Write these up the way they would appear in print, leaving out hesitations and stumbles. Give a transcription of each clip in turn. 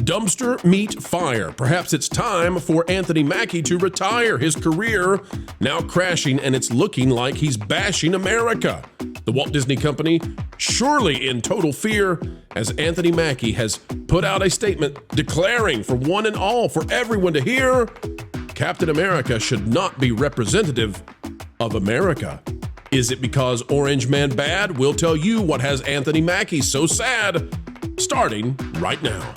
Dumpster meet fire. Perhaps it's time for Anthony Mackie to retire. His career now crashing, and it's looking like he's bashing America. The Walt Disney Company surely in total fear as Anthony Mackie has put out a statement declaring for one and all, for everyone to hear, Captain America should not be representative of America. Is it because Orange Man bad? We'll tell you what has Anthony Mackie so sad, starting right now.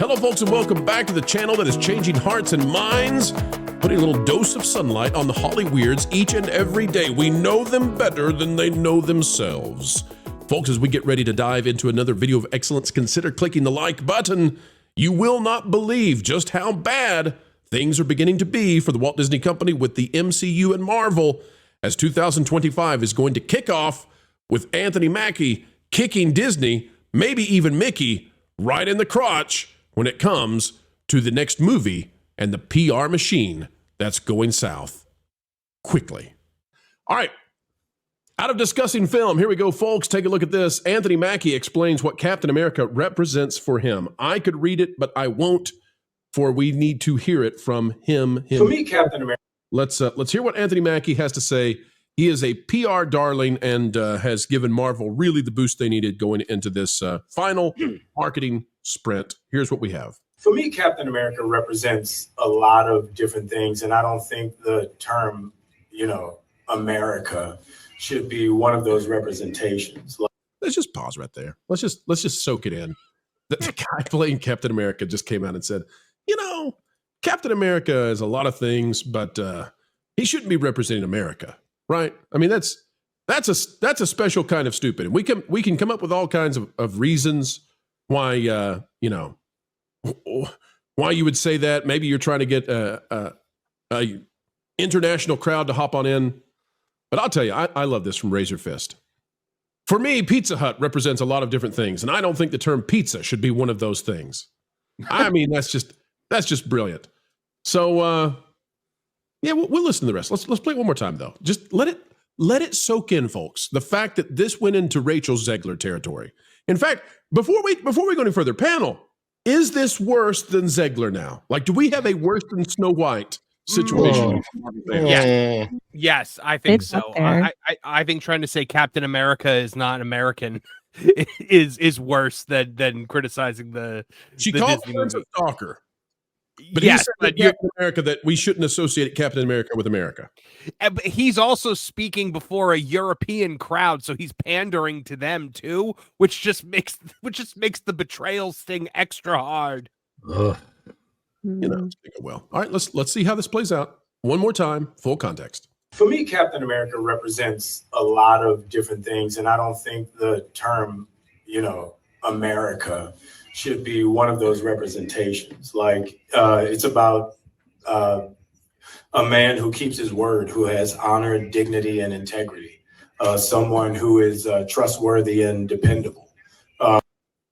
Hello, folks, and welcome back to the channel that is changing hearts and minds, putting a little dose of sunlight on the Holly Weirds each and every day. We know them better than they know themselves. Folks, as we get ready to dive into another video of excellence, consider clicking the like button. You will not believe just how bad things are beginning to be for the Walt Disney Company with the MCU and Marvel, as 2025 is going to kick off with Anthony Mackie kicking Disney, maybe even Mickey, right in the crotch when it comes to the next movie and the PR machine that's going south quickly. All right, out of discussing film, here we go, folks. Take a look at this. Anthony Mackie explains what Captain America represents for him. I could read it, but I won't, for we need to hear it from him. For me, Captain America. Let's hear what Anthony Mackie has to say. He is a PR darling and has given Marvel really the boost they needed going into this final marketing sprint. Here's what we have. For me, Captain America represents a lot of different things, and I don't think the term, America should be one of those representations. Let's just pause right there. Let's just soak it in. The guy playing Captain America just came out and said, Captain America is a lot of things, but he shouldn't be representing America, right? I mean, that's a special kind of stupid. And we can come up with all kinds of reasons why why you would say that. Maybe you're trying to get a international crowd to hop on in. But I'll tell you, I love this from Razor Fist. For me, Pizza Hut represents a lot of different things, and I don't think the term pizza should be one of those things. I mean, that's just brilliant. So, we'll listen to the rest. Let's play it one more time, though. Just let it soak in, folks. The fact that this went into Rachel Zegler territory. In fact, before we go any further, panel, is this worse than Zegler now? Like, do we have a worse than Snow White situation? Yes, I think so. I think trying to say Captain America is not American is worse than criticizing the. She the called Disney Prince a movie. stalker. But yes, he said Captain America that we shouldn't associate Captain America with America. But he's also speaking before a European crowd, so he's pandering to them too, which just makes the betrayal sting extra hard. Well, all right, let's see how this plays out. One more time, full context. For me, Captain America represents a lot of different things, and I don't think the term, America should be one of those representations. Like, it's about a man who keeps his word, who has honor, dignity, and integrity. Someone who is trustworthy and dependable.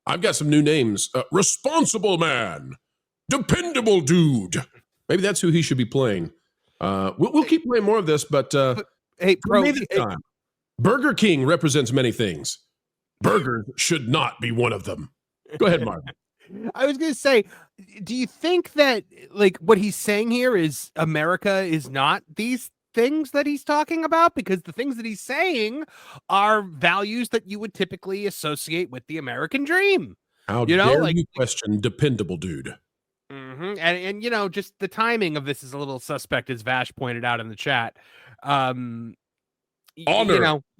I've got some new names. Responsible man. Dependable dude. Maybe that's who he should be playing. We'll keep playing more of this, but hey, Burger King represents many things. Burgers should not be one of them. Go ahead, Mark. I was going to say, do you think that what he's saying here is America is not these things that he's talking about? Because the things that he's saying are values that you would typically associate with the American dream. How dare you question dependable dude? Mm-hmm. And just the timing of this is a little suspect, as Vash pointed out in the chat. Honor,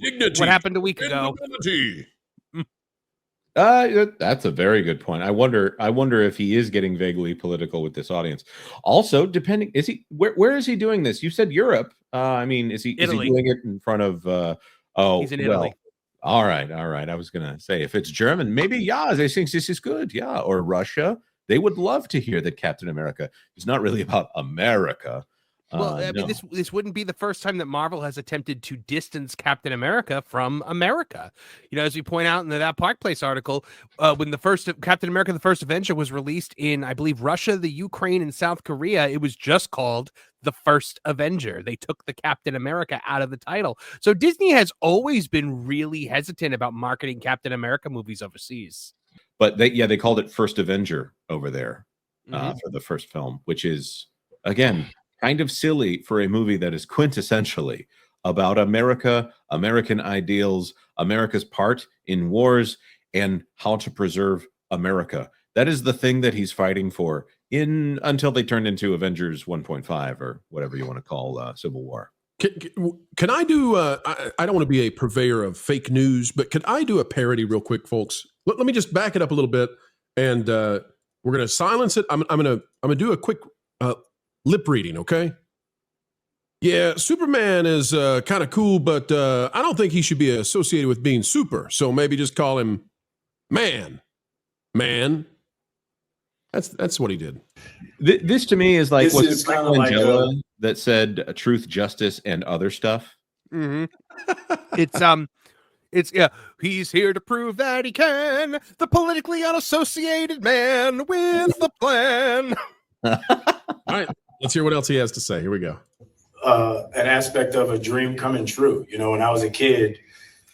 dignity, what happened a week ago. That's a very good point. I wonder if he is getting vaguely political with this audience. Also, where is he doing this? You said Europe. Is he doing it in front of he's in Italy. All right. I was gonna say if it's German, maybe they think this is good, or Russia. They would love to hear that Captain America is not really about America. Well, I mean, No. this wouldn't be the first time that Marvel has attempted to distance Captain America from America. You know, as we point out in that Park Place article, when the first Captain America: The First Avenger was released in, I believe, Russia, the Ukraine, and South Korea, it was just called The First Avenger. They took the Captain America out of the title. So Disney has always been really hesitant about marketing Captain America movies overseas. But they called it First Avenger over there for the first film, which is, again, kind of silly for a movie that is quintessentially about America, American ideals, America's part in wars, and how to preserve America. That is the thing that he's fighting for until they turned into Avengers 1.5 or whatever you want to call Civil War. Can I do, I don't want to be a purveyor of fake news, but could I do a parody real quick, folks? Let me just back it up a little bit, and we're going to silence it. I'm going to do a quick lip reading, okay? Yeah, Superman is kind of cool, but I don't think he should be associated with being super. So maybe just call him Man. That's what he did. This to me is like This was is it Frank kinda like Langella that said truth, justice, and other stuff. It's he's here to prove that he can, the politically unassociated man with the plan. All right, let's hear what else he has to say. Here we go. An aspect of a dream coming true. You know, when I was a kid,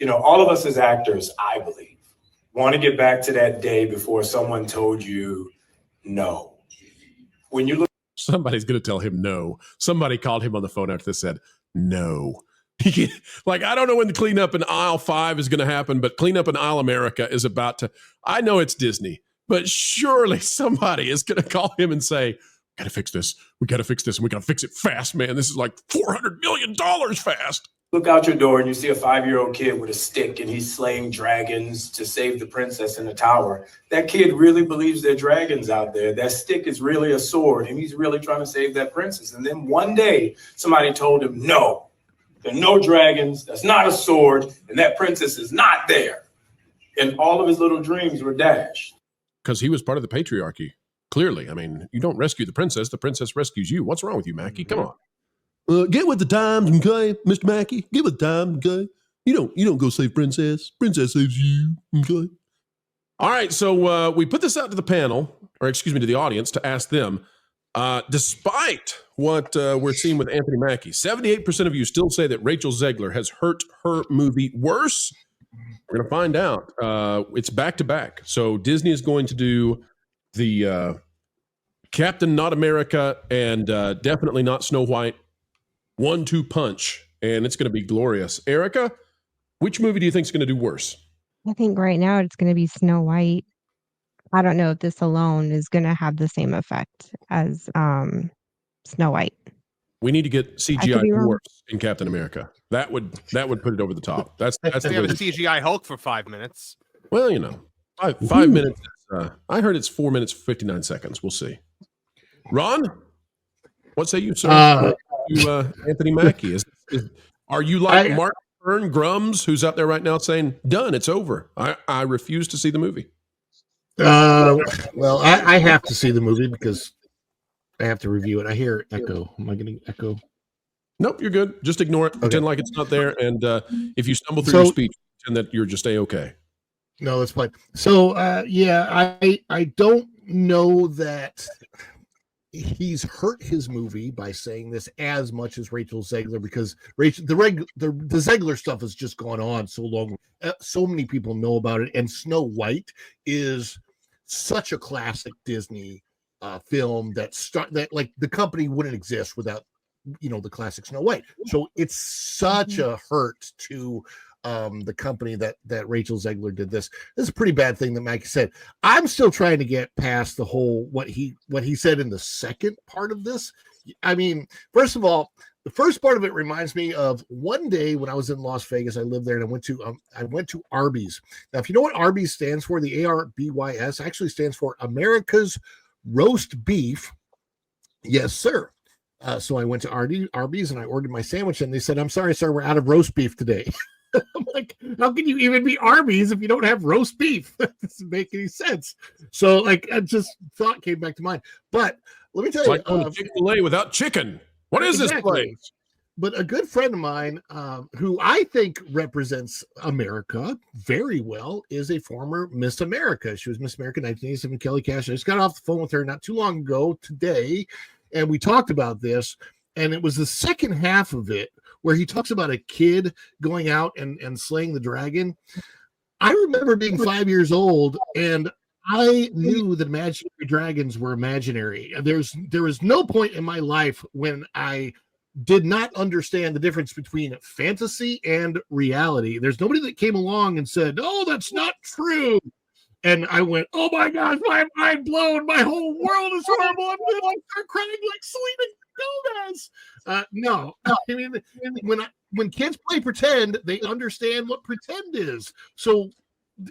you know, all of us as actors, I believe, want to get back to that day before someone told you no. When you look, Somebody's going to tell him no. Somebody called him on the phone after this, said no. Like, I don't know when the cleanup in aisle 5 is going to happen, but cleanup in aisle America is about to. I know it's Disney, but surely somebody is going to call him and say, got to fix this. We got to fix this. And we got to fix it fast, man. This is like $400 million fast. look out your door and you see a 5-year-old kid with a stick and he's slaying dragons to save the princess in the tower. That kid really believes there are dragons out there. That stick is really a sword and he's really trying to save that princess. And then one day somebody told him, no, there are no dragons. That's not a sword. And that princess is not there. And all of his little dreams were dashed. Because he was part of the patriarchy. Clearly. I mean, you don't rescue the princess rescues you. What's wrong with you, Mackie? Come on. Get with the times, okay, Mr. Mackie. Get with the times, okay. You don't go save princess. Princess saves you, okay. All right, so we put this out to the panel, or excuse me, to the audience to ask them. Despite what we're seeing with Anthony Mackie, 78% of you still say that Rachel Zegler has hurt her movie worse. We're going to find out. It's back to back. So Disney is going to do the Captain Not America and definitely not Snow White 1-2 punch, and it's going to be glorious. Erica, which movie do you think is going to do worse? I think right now it's going to be Snow White. I don't know if this alone is going to have the same effect as Snow White. We need to get CGI dwarfs in Captain America. That would put it over the top. That's They have a CGI Hulk for 5 minutes. Well, you know, five minutes. I heard it's 4 minutes 59 seconds. We'll see. Ron, what say you, sir? Anthony Mackie, are you like Mark Byrne Grums, who's out there right now saying, "Done, it's over. I refuse to see the movie." Well, I have to see the movie because I have to review it. I hear echo. Am I getting echo? Nope, you're good. Just ignore it. Pretend like it's not there. And if you stumble through your speech, pretend that you're just A-okay. No, that's fine. So, I don't know that he's hurt his movie by saying this as much as Rachel Zegler, because the Zegler stuff has just gone on so long. So many people know about it. And Snow White is such a classic Disney film that like the company wouldn't exist without, the classic Snow White. So it's such a hurt to the company that Rachel Zegler did this. This is a pretty bad thing that Mackie said. I'm still trying to get past the whole what he said in the second part of this. I mean, first of all, the first part of it reminds me of one day when I was in Las Vegas. I lived there, and I went to Arby's. Now, if you know what Arby's stands for, the ARBYS actually stands for America's Roast Beef. Yes, sir. So I went to Arby's and I ordered my sandwich, and they said, "I'm sorry, sir, we're out of roast beef today." I'm like, how can you even be Arby's if you don't have roast beef? That doesn't make any sense. So, I just thought came back to mind. But let me tell you, Chick-fil-A without chicken. What is this Exactly. place? But a good friend of mine, who I think represents America very well, is a former Miss America. She was Miss America 1987, Kelly Cash. I just got off the phone with her not too long ago today, and we talked about this. And it was the second half of it where he talks about a kid going out and slaying the dragon. I remember being 5 years old, and I knew that imaginary dragons were imaginary. There was no point in my life when I did not understand the difference between fantasy and reality. There's nobody that came along and said, "Oh, that's not true." And I went, "Oh my gosh, my mind blown. My whole world is horrible. I'm going to start crying like Selena Gomez." No, I mean, when kids play pretend, they understand what pretend is. So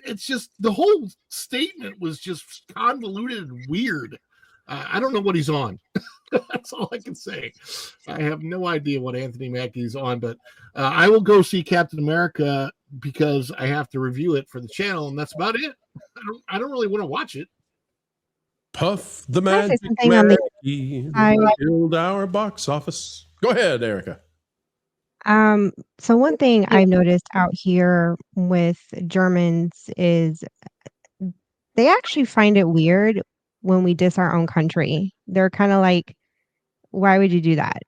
it's just the whole statement was just convoluted and weird. I don't know what he's on. That's all I can say. I have no idea what Anthony Mackie's on, but I will go see Captain America because I have to review it for the channel, and that's about it. I don't really want to watch it. Puff the Can I say magic something on the Mackie killed our box office. Go ahead, Erica. So one thing I've noticed out here with Germans is they actually find it weird when we diss our own country. They're kind of like, why would you do that?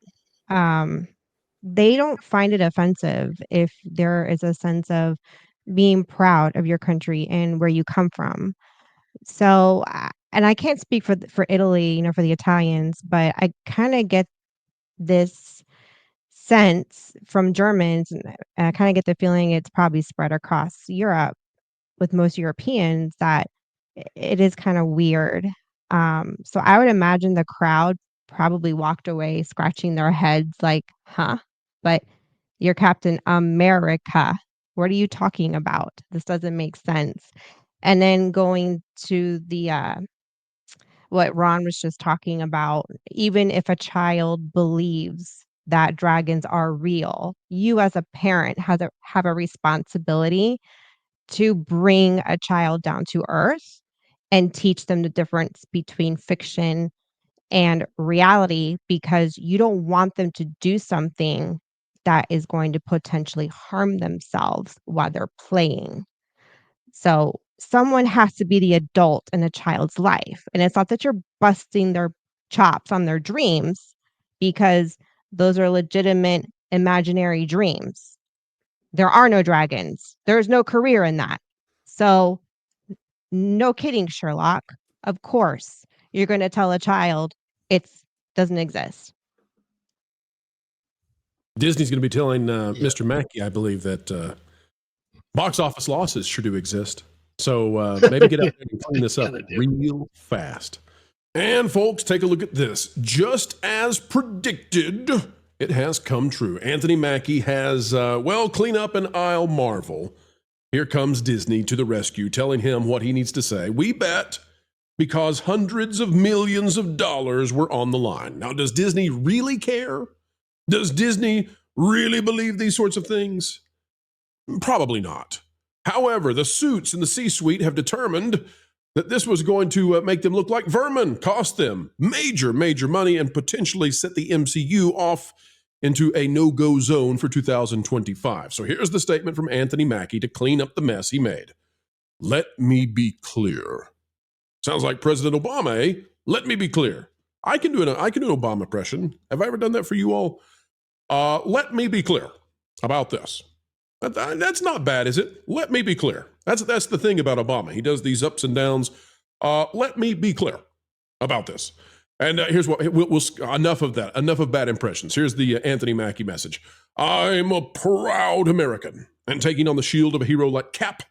They don't find it offensive if there is a sense of being proud of your country and where you come from. So, and I can't speak for Italy, you know, for the Italians, but I kind of get this sense from Germans, and I kind of get the feeling it's probably spread across Europe with most Europeans that it is kind of weird. So I would imagine the crowd probably walked away scratching their heads like, huh? But you're Captain America. What are you talking about? This doesn't make sense. And then going to the what Ron was just talking about, even if a child believes that dragons are real, you as a parent have a responsibility to bring a child down to earth and teach them the difference between fiction and reality, because you don't want them to do something that is going to potentially harm themselves while they're playing. So someone has to be the adult in a child's life. And it's not that you're busting their chops on their dreams, because those are legitimate imaginary dreams. There are no dragons. There's no career in that. So no kidding, Sherlock. Of course, you're going to tell a child it doesn't exist. Disney's going to be telling Mr. Mackie, I believe, that box office losses sure do exist. So maybe get out there and clean this up real fast. And folks, take a look at this. Just as predicted, it has come true. Anthony Mackie has, clean up an aisle marvel. Here comes Disney to the rescue, telling him what he needs to say. We bet because hundreds of millions of dollars were on the line. Now, does Disney really care? Does Disney really believe these sorts of things? Probably not. However, the suits in the C-suite have determined that this was going to make them look like vermin, cost them major money, and potentially set the MCU off into a no-go zone for 2025. So here's the statement from Anthony Mackie to clean up the mess he made. Let me be clear. Sounds like President Obama, eh? Let me be clear. I can do an Obama impression. Have I ever done that for you all? Let me be clear about this. That's not bad, is it? Let me be clear. That's the thing about Obama. He does these ups and downs. Let me be clear about this. And here's what we'll enough of that. Enough of bad impressions. Here's the Anthony Mackie message. I'm a proud American, and taking on the shield of a hero like Cap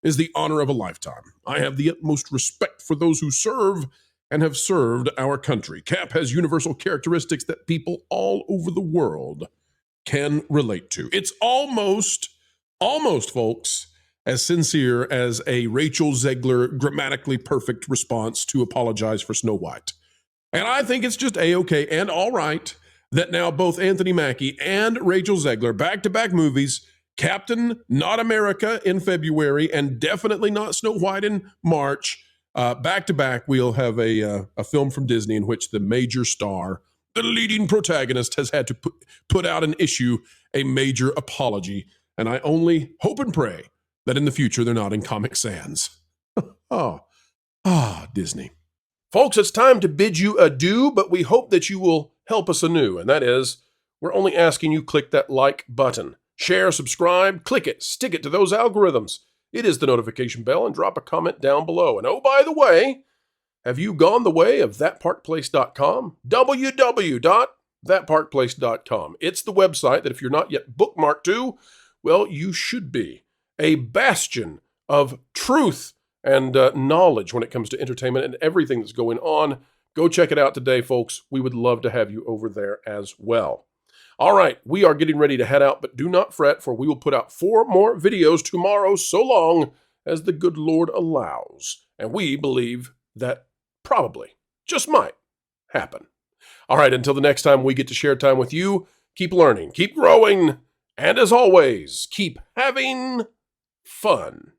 is the honor of a lifetime. I have the utmost respect for those who serve and have served our country. Cap has universal characteristics that people all over the world can relate to. It's almost, folks, as sincere as a Rachel Zegler grammatically perfect response to apologize for Snow White. And I think it's just A-okay and all right that now both Anthony Mackie and Rachel Zegler, back-to-back movies, Captain Not America in February, and definitely not Snow White in March, back-to-back, we'll have a film from Disney in which the major star the leading protagonist has had to put out an issue, a major apology, and I only hope and pray that in the future they're not in Comic Sans. Disney. Folks, it's time to bid you adieu, but we hope that you will help us anew, and that is, we're only asking you click that like button. Share, subscribe, click it, stick it to those algorithms. It is the notification bell, and drop a comment down below. And oh, by the way, have you gone the way of thatparkplace.com? www.thatparkplace.com. It's the website that if you're not yet bookmarked to, well, you should be. A bastion of truth and knowledge when it comes to entertainment and everything that's going on. Go check it out today, folks. We would love to have you over there as well. All right, we are getting ready to head out, but do not fret, for we will put out 4 more videos tomorrow, so long as the good Lord allows. And we believe that probably, just might, happen. All right, until the next time we get to share time with you, keep learning, keep growing, and as always, keep having fun.